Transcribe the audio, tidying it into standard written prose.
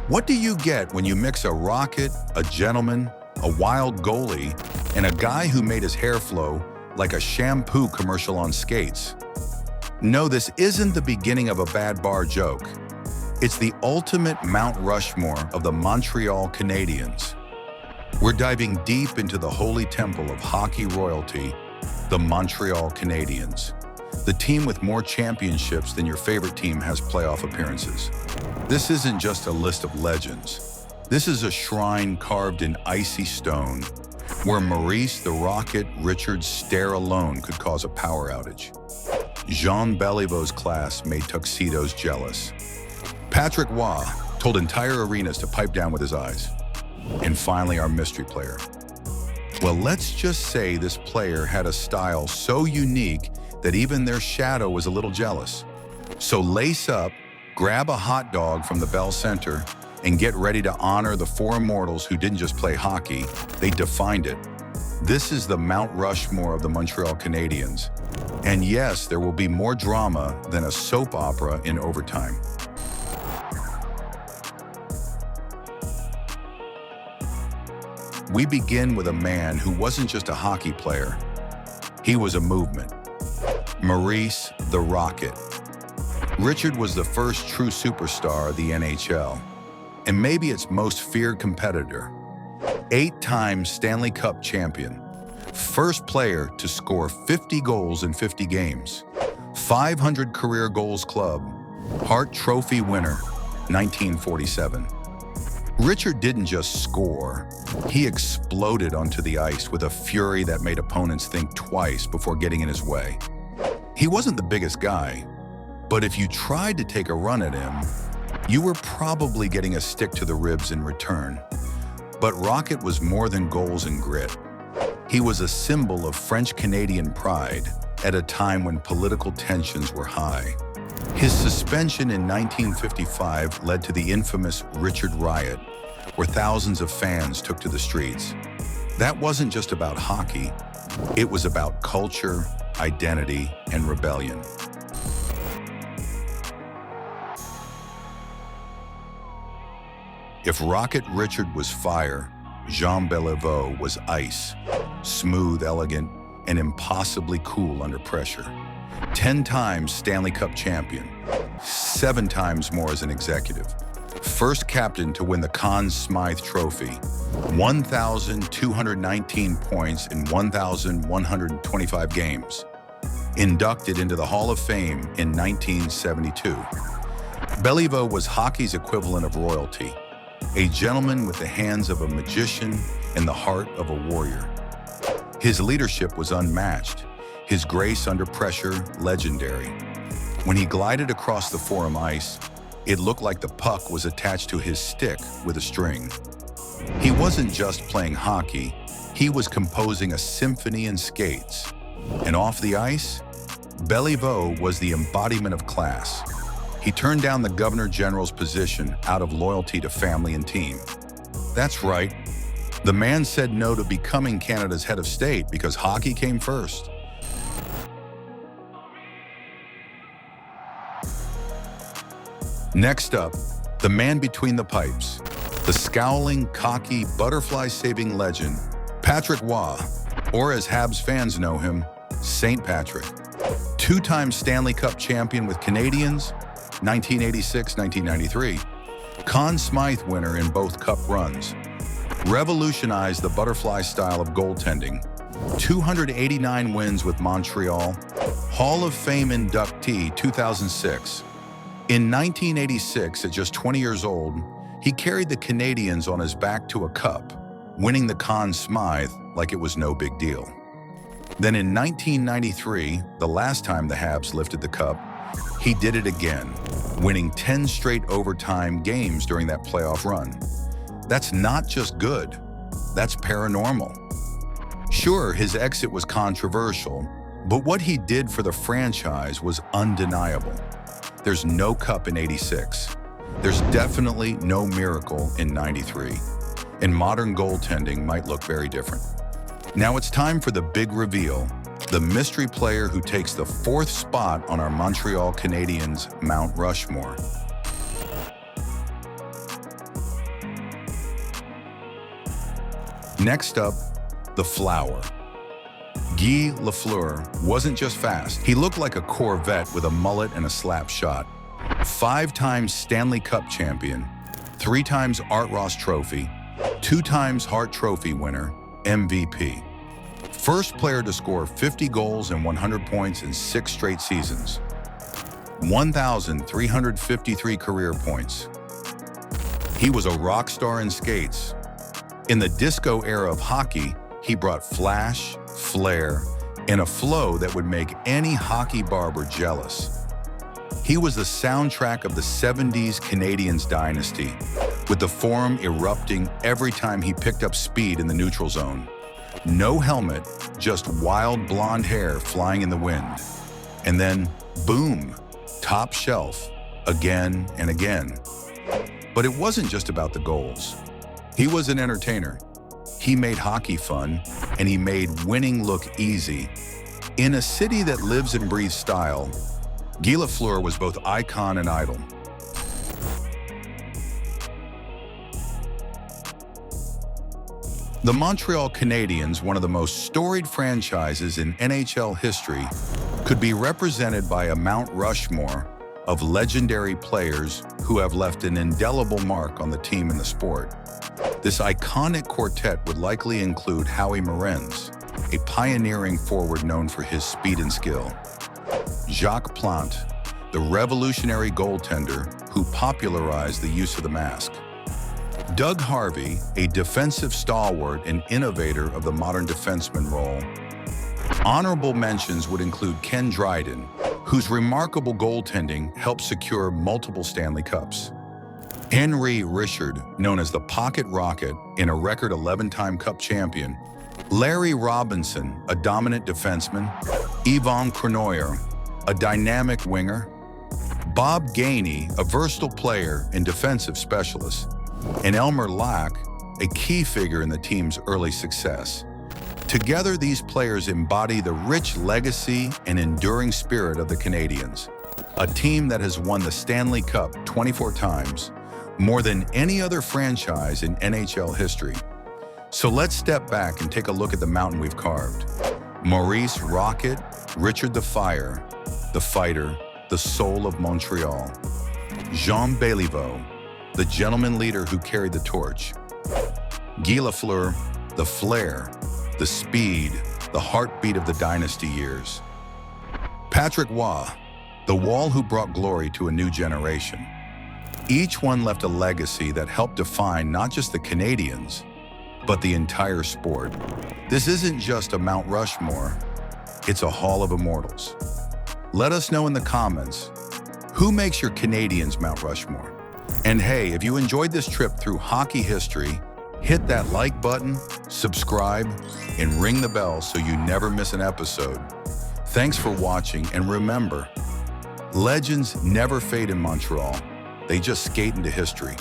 What do you get when you mix a rocket, a gentleman, a wild goalie, and a guy who made his hair flow like a shampoo commercial on skates? No, this isn't the beginning of a bad bar joke. It's the ultimate Mount Rushmore of the Montreal Canadiens. We're diving deep into the holy temple of hockey royalty, the Montreal Canadiens, the team with more championships than your favorite team has playoff appearances. This isn't just a list of legends. This is a shrine carved in icy stone where Maurice the Rocket Richard's stare alone could cause a power outage. Jean Béliveau's class made tuxedos jealous. Patrick Roy told entire arenas to pipe down with his eyes. And finally, our mystery player. Well, let's just say this player had a style so unique that even their shadow was a little jealous. So lace up, grab a hot dog from the Bell Center, and get ready to honor the four immortals who didn't just play hockey, they defined it. This is the Mount Rushmore of the Montreal Canadiens. And yes, there will be more drama than a soap opera in overtime. We begin with a man who wasn't just a hockey player. He was a movement. Maurice the Rocket. Richard was the first true superstar of the NHL, and maybe its most feared competitor. 8-time Stanley Cup champion, first player to score 50 goals in 50 games, 500 career goals club, Hart Trophy winner, 1947. Richard didn't just score, he exploded onto the ice with a fury that made opponents think twice before getting in his way. He wasn't the biggest guy, but if you tried to take a run at him, you were probably getting a stick to the ribs in return. But Rocket was more than goals and grit. He was a symbol of French-Canadian pride at a time when political tensions were high. His suspension in 1955 led to the infamous Richard Riot, where thousands of fans took to the streets. That wasn't just about hockey, it was about culture, identity, and rebellion. If Rocket Richard was fire, Jean Béliveau was ice, smooth, elegant, and impossibly cool under pressure. 10 times Stanley Cup champion, 7 times more as an executive. First captain to win the Conn Smythe Trophy, 1,219 points in 1,125 games. Inducted into the Hall of Fame in 1972. Béliveau was hockey's equivalent of royalty, a gentleman with the hands of a magician and the heart of a warrior. His leadership was unmatched, his grace under pressure legendary. When he glided across the Forum ice, it looked like the puck was attached to his stick with a string. He wasn't just playing hockey, he was composing a symphony in skates. And off the ice, Béliveau was the embodiment of class. He turned down the Governor General's position out of loyalty to family and team. That's right, the man said no to becoming Canada's head of state because hockey came first. Next up, the man between the pipes, the scowling, cocky, butterfly-saving legend, Patrick Roy, or as Habs fans know him, St. Patrick. 2-time Stanley Cup champion with Canadiens, 1986-1993. Conn Smythe winner in both cup runs. Revolutionized the butterfly style of goaltending. 289 wins with Montreal. Hall of Fame inductee 2006. In 1986, at just 20 years old, he carried the Canadiens on his back to a cup, winning the Conn Smythe like it was no big deal. Then in 1993, the last time the Habs lifted the cup, he did it again, winning 10 straight overtime games during that playoff run. That's not just good, that's paranormal. Sure, his exit was controversial, but what he did for the franchise was undeniable. There's no cup in '86. There's definitely no miracle in '93. And modern goaltending might look very different. Now it's time for the big reveal, the mystery player who takes the 4th spot on our Montreal Canadiens Mount Rushmore. Next up, the Flower. Guy Lafleur wasn't just fast. He looked like a Corvette with a mullet and a slap shot. 5 times Stanley Cup champion, 3 times Art Ross Trophy, 2 times Hart Trophy winner, MVP. First player to score 50 goals and 100 points in 6 straight seasons. 1,353 career points. He was a rock star in skates. In the disco era of hockey, he brought flash, flair, and a flow that would make any hockey barber jealous. He was the soundtrack of the 70s Canadiens dynasty, with the Forum erupting every time he picked up speed in the neutral zone. No helmet, just wild blonde hair flying in the wind. And then, boom, top shelf, again and again. But it wasn't just about the goals. He was an entertainer. He made hockey fun, and he made winning look easy. In a city that lives and breathes style, Guy Lafleur was both icon and idol. The Montreal Canadiens, one of the most storied franchises in NHL history, could be represented by a Mount Rushmore of legendary players who have left an indelible mark on the team and the sport. This iconic quartet would likely include Howie Morenz, a pioneering forward known for his speed and skill. Jacques Plante, the revolutionary goaltender who popularized the use of the mask. Doug Harvey, a defensive stalwart and innovator of the modern defenseman role. Honorable mentions would include Ken Dryden, whose remarkable goaltending helped secure multiple Stanley Cups. Henry Richard, known as the Pocket Rocket and a record 11-time Cup champion. Larry Robinson, a dominant defenseman. Yvon Cournoyer, a dynamic winger. Bob Gainey, a versatile player and defensive specialist. And Elmer Lack, a key figure in the team's early success. Together, these players embody the rich legacy and enduring spirit of the Canadiens, a team that has won the Stanley Cup 24 times, more than any other franchise in NHL history. So let's step back and take a look at the mountain we've carved. Maurice Rocket, Richard the Fire, the fighter, the soul of Montreal. Jean Béliveau, the gentleman leader who carried the torch. Guy Lafleur, the flair, the speed, the heartbeat of the dynasty years. Patrick Roy, the wall who brought glory to a new generation. Each one left a legacy that helped define not just the Canadiens, but the entire sport. This isn't just a Mount Rushmore, it's a Hall of Immortals. Let us know in the comments, who makes your Canadiens Mount Rushmore? And hey, if you enjoyed this trip through hockey history, hit that like button, subscribe, and ring the bell so you never miss an episode. Thanks for watching, and remember, legends never fade in Montreal. They just skate into history.